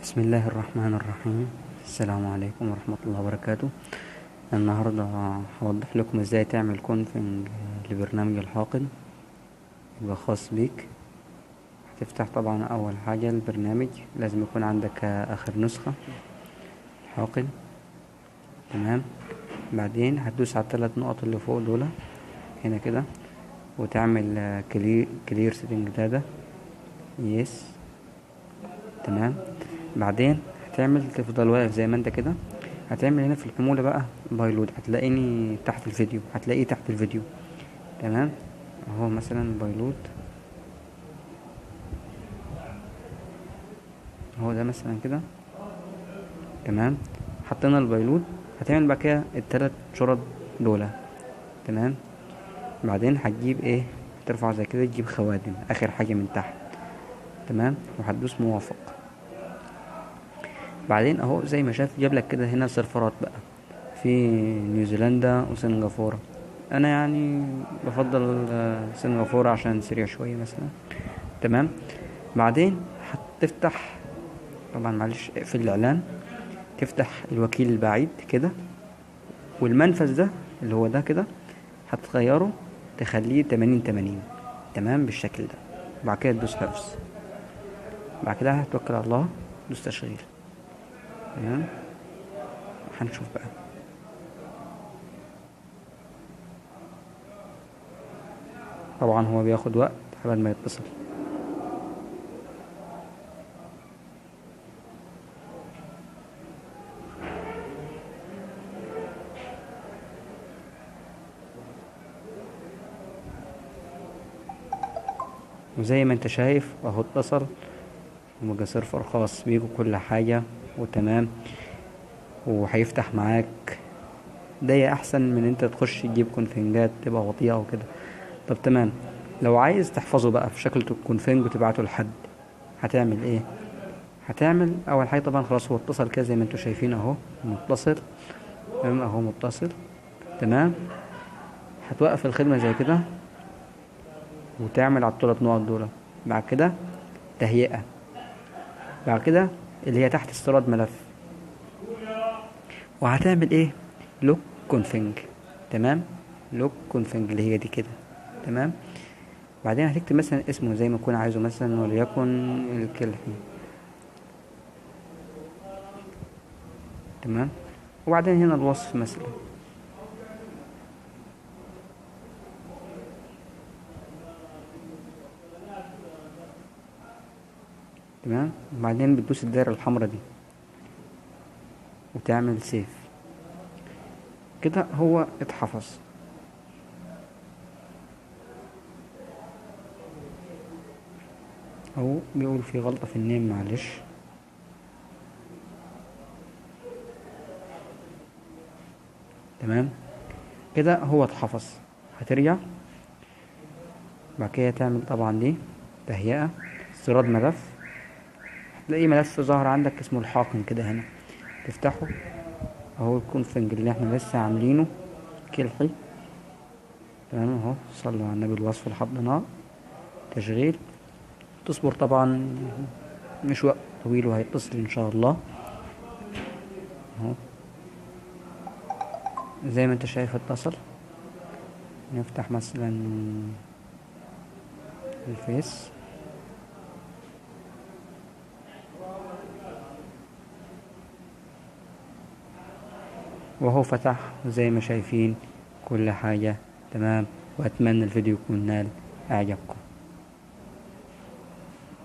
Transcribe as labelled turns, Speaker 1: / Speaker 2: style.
Speaker 1: بسم الله الرحمن الرحيم. السلام عليكم ورحمة الله وبركاته. النهاردة هوضح لكم ازاي تعمل كونفينج لبرنامج الحاقن يبقى خاص بيك. هتفتح طبعا اول حاجة البرنامج، لازم يكون عندك اخر نسخة الحاقن. تمام. بعدين هتدوس على الثلاث نقط اللي فوق دول هنا كده، وتعمل كلير سيتنج داتا يس. تمام. بعدين تفضل واقف زي ما انت كده. هتعمل هنا في الحمولة بقى بايلود، هتلاقيني تحت الفيديو، هتلاقيه تحت الفيديو. تمام. اهو مثلا بايلود، اهو ده مثلا كده. تمام. حطينا البايلود، هتعمل بقى كده التلات شرط دول. تمام. بعدين هتجيب ايه، هترفع زي كده، تجيب خواتم اخر حاجة من تحت. تمام. وهتدوس موافق. بعدين اهو زي ما شايف جاب لك كده هنا سيرفرات بقى في نيوزيلندا وسنغافورة. انا يعني بفضل سنغافورة عشان سريع شوية مثلا. تمام. بعدين هتفتح، طبعا معلش اقفل الاعلان، تفتح الوكيل البعيد كده، والمنفذ ده اللي هو ده كده هتغيره تخليه 80/80. تمام بالشكل ده. بعد كده تدوس حفظ. بعد كده هتوكل على الله، دوس تشغيل. تمام. هنشوف بقى. طبعا هو بياخد وقت قبل ما يتصل. وزي ما انت شايف اهو اتصل، وبقى سيرفر خاص بيك وكل حاجة وتمام، وهيفتح معاك. ده احسن من انت تخش تجيب كونفينجات تبقى بطيئة وكده. طب تمام. لو عايز تحفظه بقى في شكل الكونفينج وتبعته لحد، هتعمل ايه؟ هتعمل اول حاجة طبعا خلاص هو اتصل كده زي ما انتوا شايفين اهو متصل. تمام اهو متصل. تمام. هتوقف الخدمة زي كده، وتعمل على الثلاث نقط دول. بعد كده تهيئة. بعد كده اللي هي تحت استيراد ملف، وهتعمل ايه؟ لوك كونفينج. تمام. لوك كونفينج اللي هي دي كده. تمام. بعدين هتكتب مثلا اسمه زي ما يكون عايزه، مثلا وليكن الكلحي. تمام. وبعدين هنا الوصف مثلا. تمام. وبعدين بتدوس الدائرة الحمراء دي وتعمل سيف. كده هو اتحفظ. اهو بيقول في غلطة في النيم، معلش. تمام. كده هو اتحفظ. هترجع بعد كده تعمل طبعا دي تهيئة استيراد ملف. هتلاقي ملف ظهر عندك اسمه الحاقن كده هنا، تفتحه. اهو الكونفنج اللي احنا لسه عاملينه كلحي. تمام اهو. صلوا على النبي، الوصف اللي حطيناه تشغيل. تصبر طبعا مش وقت طويل وهيتصل ان شاء الله. اهو زي ما انت شايف اتصل. نفتح مثلا الفيس، وهو فتح زي ما شايفين كل حاجة. تمام. واتمنى الفيديو يكون نال اعجابكم.